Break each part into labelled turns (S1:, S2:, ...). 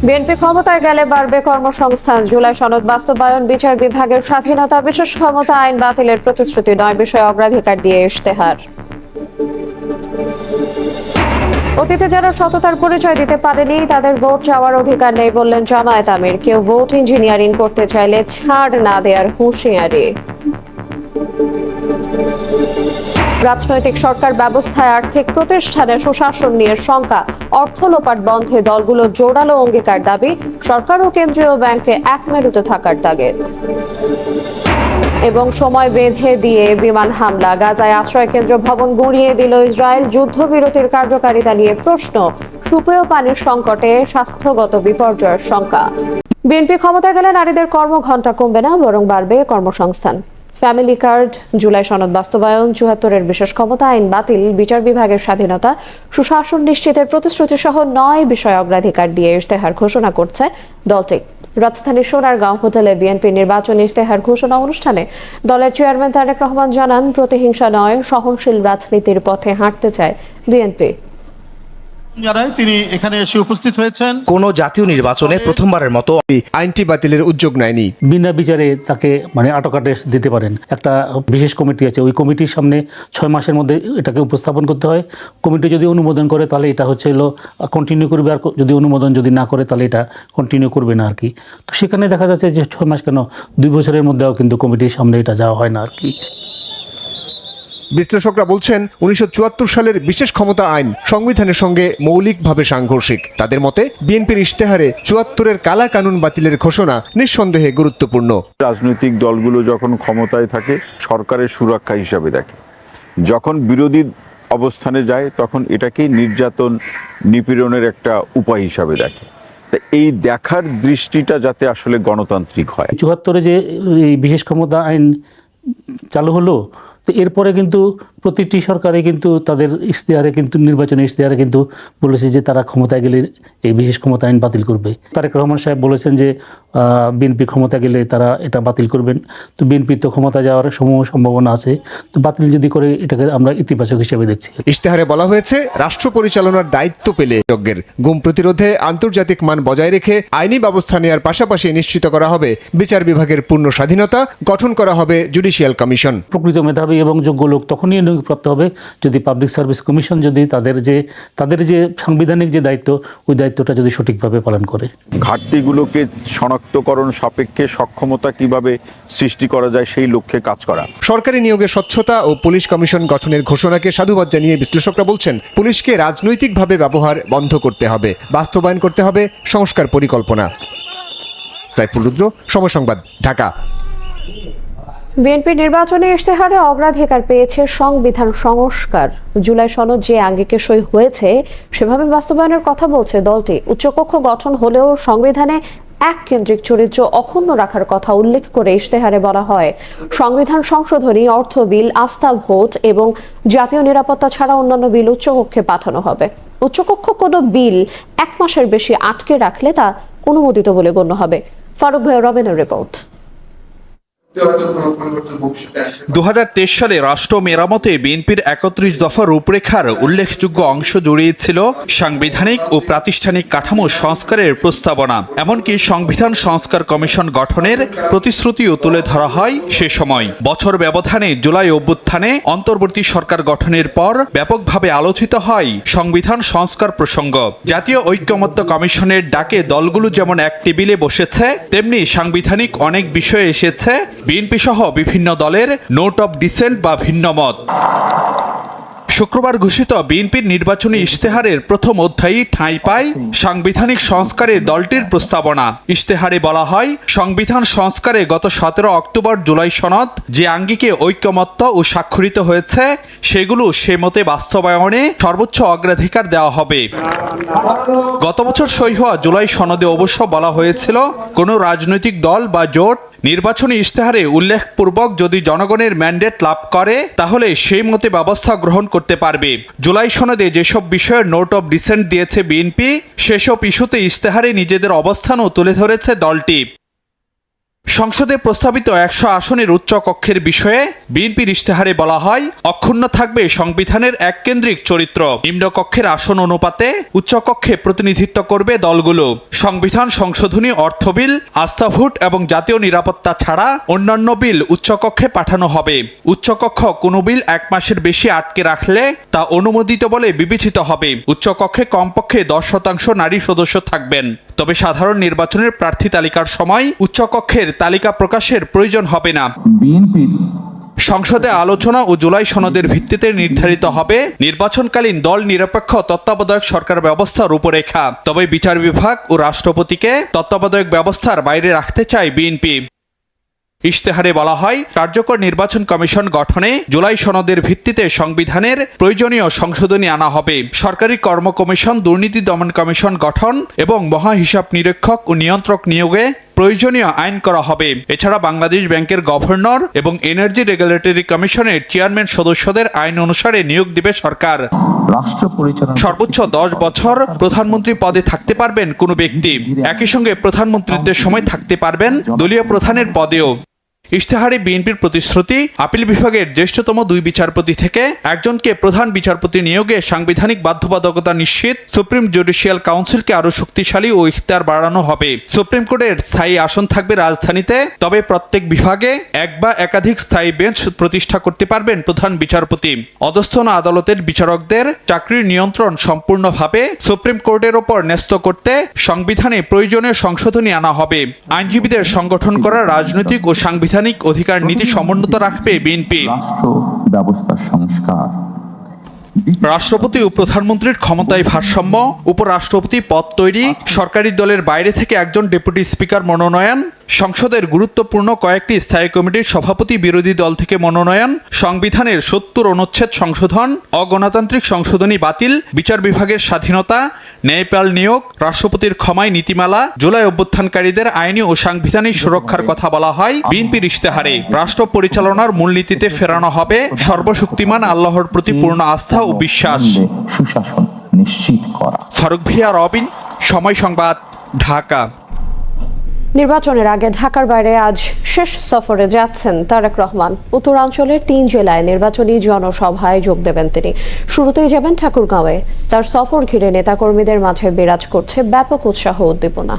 S1: BNP ক্ষমতায় গেলে বাড়বে কর্মসংস্থান, জুলাই সনদ বাস্তবায়ন, বিচার বিভাগের স্বাধীনতা, বিশেষ ক্ষমতা আইন বাতিলের প্রতিশ্রুতি, 9 বিষয়ে অগ্রাধিকার দিয়ে ইশতেহার। অতীতে যারা সততার পরিচয় দিতে পারেনি তাদের ভোট চাওয়ার অধিকার নেই বললেন জামায়াত আমির। কেউ ভোট ইঞ্জিনিয়ারিং করতে চাইলে ছাড় না দেওয়ার হুঁশিয়ারি। রাজনৈতিক সরকার ব্যবস্থায় আর্থিক প্রতিষ্ঠানে সুশাসন নিয়ে শঙ্কা, অর্থ লোপাট বন্ধে দলগুলো জোরালো অঙ্গীকার দাবি, সরকার ও কেন্দ্রীয় ব্যাংকে এক মেরুতে থাকার তাগিদ। এবং সময় বেঁধে দিয়ে বিমান হামলা, গাজায় আশ্রয় কেন্দ্র ভবন গুঁড়িয়ে দিল ইসরায়েল, যুদ্ধবিরতির কার্যকারিতা নিয়ে প্রশ্ন, সুপেয় পানির সংকটে স্বাস্থ্যগত বিপর্যয়ের শঙ্কা। বিএনপি ক্ষমতায় গেলে নারীদের কর্মঘণ্টা কমবে না, বরং বাড়বে কর্মসংস্থান। ফ্যামিলি কার্ড, জুলাই সনদ বাস্তবায়ন, ৭৪-এর বিশেষ ক্ষমতা আইন বাতিল, বিচার বিভাগের স্বাধীনতা, সুশাসন নিশ্চিতের প্রতিশ্রুতি সহ 9 বিষয় অগ্রাধিকার দিয়ে ইশতেহার ঘোষণা করছে দলটি। রাজধানীর সোনারগাঁও হোটেলে বিএনপির নির্বাচনী ইশতেহার ঘোষণা অনুষ্ঠানে দলের চেয়ারম্যান তারেক রহমান জানান, প্রতিহিংসা নয়, সহনশীল রাজনীতির পথে হাঁটতে চায় বিএনপি।
S2: তিনি এখানে এসে উপস্থিত হয়েছেন।
S3: কোন জাতীয় নির্বাচনে প্রথমবারের মতো আইনটি বাতিলের উদ্যোগ নেয়নি।
S4: বিনা বিচারে তাকে আটক আদেশ দিতে পারেন। একটা বিশেষ কমিটি আছে, ওই কমিটির সামনে 6 মাসের মধ্যে এটাকে উপস্থাপন করতে হয়। কমিটি যদি অনুমোদন করে তাহলে এটা কন্টিনিউ করবে, আর যদি অনুমোদন যদি না করে তাহলে এটা কন্টিনিউ করবে না আর কি। তো সেখানে দেখা যাচ্ছে যে 6 মাস কেন, 2 বছরের মধ্যেও কিন্তু কমিটির সামনে এটা যাওয়া হয় না আর কি।
S3: বিশ্লেষকরা বলছেন, 1974 সালের বিশেষ ক্ষমতা আইন সংবিধানের সঙ্গে মৌলিকভাবে সাংঘর্ষিক। তাদের মতে বিএনপির ইশতেহারে 74-এর কালা কানুন বাতিলের ঘোষণা নিঃসন্দেহে গুরুত্বপূর্ণ।
S5: রাজনৈতিক দলগুলো যখন ক্ষমতায় থাকে সরকারের সুরক্ষা হিসাবে দেখে, যখন বিরোধী অবস্থানে যায় তখন এটাকেই নির্যাতন নিপীড়নের একটা উপায় হিসাবে দেখে। এই দেখার দৃষ্টিটা যাতে আসলে গণতান্ত্রিক হয়।
S4: 74-এ যে এই বিশেষ ক্ষমতা আইন চালু হলো, তো এরপরে কিন্তু প্রতিটি সরকারে কিন্তু তাদের ইশতেহারে কিন্তু নির্বাচনী ইশতেহারে কিন্তু বলেছে যে তারা ক্ষমতায় গেলে এই বিশেষ ক্ষমতা আইন বাতিল করবে। তারেক রহমান সাহেব বলেছেন যে বিএনপি ক্ষমতা গেলে তারা এটা বাতিল করবেন। তো বিএনপি তো ক্ষমতা যাওয়ার সম্ভাবনা আছে, তো বাতিল যদি করে এটাকে আমরা ইতিবাচক হিসেবে দেখছি।
S3: ইশতেহারে বলা হয়েছে, রাষ্ট্র পরিচালনার দায়িত্ব পেলে যজ্ঞের গুম প্রতিরোধে আন্তর্জাতিক মান বজায় রেখে আইনি ব্যবস্থা নেওয়ার পাশাপাশি নিশ্চিত করা হবে বিচার বিভাগের পূর্ণ স্বাধীনতা, গঠন করা হবে জুডিশিয়াল কমিশন।
S4: প্রকৃত মেধাবী এবং যোগ্য লোক তখনই নিয়োগপ্রাপ্ত হবে যদি পাবলিক সার্ভিস কমিশন যদি তাদের যে সাংবিধানিক যে দায়িত্ব, ওই দায়িত্বটা যদি সঠিকভাবে পালন করে।
S5: ঘাটতিগুলোকে শনাক্তকরণ সাপেক্ষে সক্ষমতা কিভাবে সৃষ্টি করা যায় সেই লক্ষ্যে কাজ করা।
S3: সরকারি নিয়োগের স্বচ্ছতা ও পুলিশ কমিশন গঠনের ঘোষণাকে সাধুবাদ জানিয়ে বিশ্লেষকরা বলছেন, পুলিশকে রাজনৈতিকভাবে ব্যবহার বন্ধ করতে হবে, বাস্তবায়ন করতে হবে সংস্কার পরিকল্পনা। সাইফুল রুদ্র, সময় সংবাদ, ঢাকা।
S1: বিএনপি নির্বাচনী ইশতেহারে অগ্রাধিকার পেয়েছে সংবিধান সংস্কার। জুলাই সনদ যে আঙ্গিকে সই হয়েছে সেভাবে বাস্তবায়নের কথা বলছে দলটি। উচ্চকক্ষ গঠন হলেও সংবিধানে এক কেন্দ্রিক চরিত্র অক্ষুণ্ণ রাখার কথা উল্লেখ করে ইশতেহারে বলা হয়, সংবিধান সংশোধনী, অর্থ বিল, আস্থা ভোট এবং জাতীয় নিরাপত্তা ছাড়া অন্যান্য বিল উচ্চকক্ষে পাঠানো হবে। উচ্চকক্ষ কোনো বিল 1 মাসের বেশি আটকে রাখলে তা অনুমোদিত বলে গণ্য হবে। ফারুক ভাই রবিনের রিপোর্ট।
S6: 2023 সালে রাষ্ট্র মেরামতে বিএনপির 31 দফা রূপরেখার উল্লেখযোগ্য অংশ জড়িয়েছিল সাংবিধানিক ও প্রাতিষ্ঠানিক কাঠামো সংস্কারের প্রস্তাবনা। এমনকি সংবিধান সংস্কার কমিশন গঠনের প্রতিশ্রুতিও তুলে ধরা হয় সে সময়। বছর ব্যবধানে জুলাই অভ্যুত্থানে অন্তর্বর্তী সরকার গঠনের পর ব্যাপকভাবে আলোচিত হয় সংবিধান সংস্কার প্রসঙ্গ। জাতীয় ঐকমত্য কমিশনের ডাকে দলগুলো যেমন এক টেবিলে বসেছে, তেমনি সাংবিধানিক অনেক বিষয় এসেছে বিএনপি সহ বিভিন্ন দলের নোট অব ডিসেন্ট বা ভিন্নমত। শুক্রবার ঘোষিত বিএনপির নির্বাচনী ইশতেহারের প্রথম অধ্যায়ে ঠাঁই পায় সাংবিধানিক সংস্কারে দলটির প্রস্তাবনা। ইশতেহারে বলা হয়, সংবিধান সংস্কারে গত 17 অক্টোবর জুলাই সনদ যে আঙ্গিকে ঐকমত্য ও স্বাক্ষরিত হয়েছে সেগুলো সে মতে বাস্তবায়নে সর্বোচ্চ অগ্রাধিকার দেওয়া হবে। গত বছর সই হওয়া জুলাই সনদে অবশ্য বলা হয়েছিল, কোনো রাজনৈতিক দল বা জোট নির্বাচনী ইশতেহারে উল্লেখপূর্বক যদি জনগণের ম্যান্ডেট লাভ করে তাহলে সেই মতে ব্যবস্থা গ্রহণ করতে পারবে। জুলাই সনদে যেসব বিষয়ের নোট অব ডিসেন্ট দিয়েছে বিএনপি, সেসব ইস্যুতে ইশতেহারে নিজেদের অবস্থানও তুলে ধরেছে দলটি। সংসদে প্রস্তাবিত ১০০ আসনের উচ্চ কক্ষের বিষয়ে বিএনপির ইশতেহারে বলা হয়, অক্ষুণ্ণ থাকবে সংবিধানের এককেন্দ্রিক চরিত্র। নিম্নকক্ষের আসন অনুপাতে উচ্চকক্ষে প্রতিনিধিত্ব করবে দলগুলো। সংবিধান সংশোধনী, অর্থ বিল, আস্থা ভোট এবং জাতীয় নিরাপত্তা ছাড়া অন্যান্য বিল উচ্চকক্ষে পাঠানো হবে। উচ্চকক্ষ কোনো বিল ১ মাসের বেশি আটকে রাখলে তা অনুমোদিত বলে বিবেচিত হবে। উচ্চকক্ষে কমপক্ষে 10% নারী সদস্য থাকবেন। তবে সাধারণ নির্বাচনের প্রার্থী তালিকার সময় উচ্চকক্ষের তালিকা প্রকাশের প্রয়োজন হবে না। সংসদে আলোচনা ও জুলাই সনদের ভিত্তিতে নির্ধারিত হবে নির্বাচনকালীন দল নিরপেক্ষ তত্ত্বাবধায়ক সরকার ব্যবস্থার রূপরেখা। তবে বিচার বিভাগ ও রাষ্ট্রপতিকে তত্ত্বাবধায়ক ব্যবস্থার বাইরে রাখতে চায় বিএনপি। ইশতেহারে বলা হয়, কার্যকর নির্বাচন কমিশন গঠনে জুলাই সনদের ভিত্তিতে সংবিধানের প্রয়োজনীয় সংশোধনী আনা হবে। সরকারি কর্ম কমিশন, দুর্নীতি দমন কমিশন গঠন এবং মহা হিসাব নিরীক্ষক ও নিয়ন্ত্রক নিয়োগে প্রয়োজনীয় আইন করা হবে। এছাড়া বাংলাদেশ ব্যাংকের গভর্নর এবং এনার্জি রেগুলেটরি কমিশনের চেয়ারম্যান সদস্যদের আইন অনুসারে নিয়োগ দিবে সরকার। সর্বোচ্চ 10 বছর প্রধানমন্ত্রী পদে থাকতে পারবেন কোনো ব্যক্তি। একই সঙ্গে প্রধানমন্ত্রীত্বের সময় থাকতে পারবেন দলীয় প্রধানের পদেও। ইশতেহারে বিএনপির প্রতিশ্রুতি, আপিল বিভাগের জ্যেষ্ঠতম 2 বিচারপতি থেকে একজনকে প্রধান বিচারপতি নিয়োগে সাংবিধানিক বাধ্যবাধকতা নিশ্চিত। সুপ্রিম জুডিশিয়াল কাউন্সিলকে আরও শক্তিশালী ও ইখতিয়ার বাড়ানো হবে। সুপ্রিম কোর্টের স্থায়ী আসন থাকবে রাজধানীতে, তবে প্রত্যেক বিভাগে 1 বা একাধিক স্থায়ী বেঞ্চ প্রতিষ্ঠা করতে পারবেন প্রধান বিচারপতি। অধস্থন আদালতের বিচারকদের চাকরির নিয়ন্ত্রণ সম্পূর্ণভাবে সুপ্রিম কোর্টের ওপর ন্যস্ত করতে সংবিধানে প্রয়োজনীয় সংশোধনী আনা হবে। আইনজীবীদের সংগঠন করা রাজনৈতিক ও সাংবিধানিক অধিকার নীতি সমুন্নত রাখবে বিএনপি। রাষ্ট্রপতি ও প্রধানমন্ত্রীর ক্ষমতায় ভারসাম্য, উপরাষ্ট্রপতি পদ তৈরি, সরকারি দলের বাইরে থেকে একজন ডেপুটি স্পিকার মনোনয়ন, সংসদের গুরুত্বপূর্ণ কয়েকটি স্থায়ী কমিটির সভাপতি বিরোধী দল থেকে মনোনয়ন, সংবিধানের 70 অনুচ্ছেদ সংশোধন, অগণতান্ত্রিক সংশোধনী বাতিল, বিচার বিভাগের স্বাধীনতা, ন্যায়পাল নিয়োগ, রাষ্ট্রপতির ক্ষমায় নীতিমালা, জুলাই অভ্যুত্থানকারীদের আইনি ও সাংবিধানিক সুরক্ষার কথা বলা হয় বিএনপির ইশতেহারে। রাষ্ট্র পরিচালনার মূলনীতিতে ফেরানো হবে সর্বশক্তিমান আল্লাহর প্রতি পূর্ণ আস্থা ও বিশ্বাস।
S7: সুশাসন নিশ্চিত করা।
S6: ফারুক ভিয়া, রবিন, সময় সংবাদ, ঢাকা।
S1: নির্বাচনের আগে ঢাকার বাইরে আজ শেষ সফরে যাচ্ছেন তারেক রহমান। উত্তরাঞ্চলের 3 জেলায় নির্বাচনী জনসভায় যোগ দেবেন তিনি। শুরুতেই যাবেন ঠাকুরগাঁওয়ে। তার সফর ঘিরে নেতাকর্মীদের মাঝে বিরাজ করছে ব্যাপক উৎসাহ উদ্দীপনা।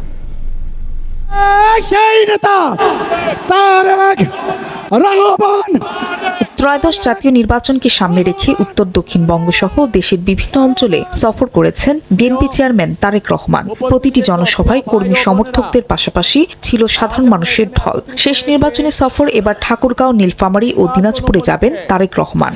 S8: ত্রয়োদশ জাতীয় নির্বাচনকে সামনে রেখে উত্তর দক্ষিণ বঙ্গসহ দেশের বিভিন্ন অঞ্চলে সফর করেছেন বিএনপি চেয়ারম্যান তারেক রহমান। প্রতিটি জনসভায় কর্মী সমর্থকদের পাশাপাশি ছিল সাধারণ মানুষের ঢল। শেষ নির্বাচনী সফর এবার ঠাকুরগাঁও, নীলফামারী ও দিনাজপুরে যাবেন তারেক রহমান।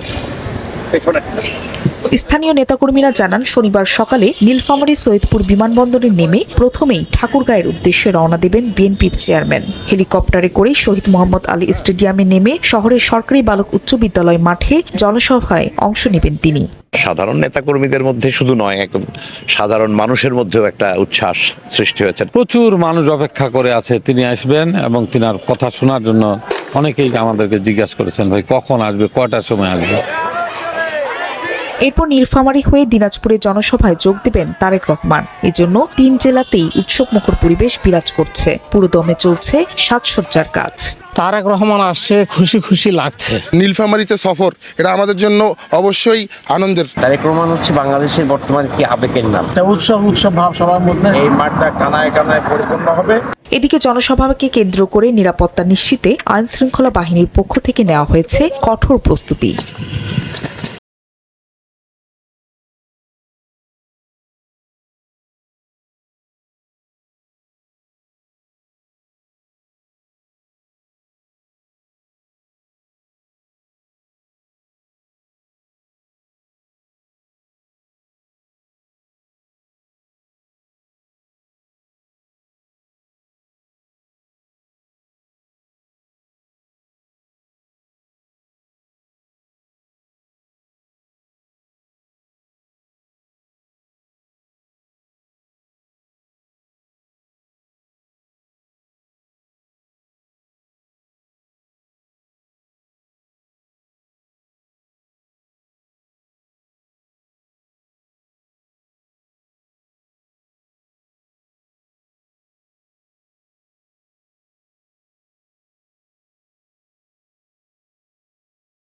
S8: স্থানীয় নেতাকর্মীরা জানান, শনিবার সকালে নীলফামারী সৈয়দপুর বিমানবন্দরে নেমে প্রথমেই ঠাকুরগাঁয়ের উদ্দেশ্যে রওনা দেবেন বিএনপির চেয়ারম্যান। হেলিকপ্টারে করে শহীদ মোহাম্মদ আলী স্টেডিয়ামে নেমে শহরের সরকারি বালক উচ্চ বিদ্যালয় মাঠে জনসভায় অংশ নেবেন তিনি।
S9: সাধারণ নেতাকর্মীদের মধ্যে শুধু নয়, একদম সাধারণ মানুষের মধ্যেও একটা উচ্ছ্বাস সৃষ্টি হয়েছে।
S10: প্রচুর মানুষ অপেক্ষা করে আছে তিনি আসবেন এবং তিনার কথা শোনার জন্য। অনেকেই আমাদেরকে জিজ্ঞাসা করেছেন, ভাই কখন আসবে, কয়টার সময় আসবে।
S8: এরপর নীলফামারী হয়ে দিনাজপুরে জনসভায় যোগ দেবেন তারেক রহমান। এজন্য 3 জেলাতেই উৎসবমুখর পরিবেশ বিরাজ করছে। পুরোদমে চলছে সাজসজ্জার কাজ।
S11: তারেক রহমান আসছে, খুশি খুশি লাগছে।
S12: নীলফামারীতে সফর, এটা আমাদের জন্য অবশ্যই আনন্দের।
S13: তারেক রহমান হচ্ছে বাংলাদেশের বর্তমান কি আবেগের নাম।
S11: উৎসব ভাব সবার মধ্যে।
S13: এই মাঠটা কানায় কানায় পরিপূর্ণ হবে।
S8: এদিকে জনসভাকে কেন্দ্র করে নিরাপত্তা নিশ্চিতে আইন শৃঙ্খলা বাহিনীর পক্ষ থেকে নেওয়া হয়েছে কঠোর প্রস্তুতি।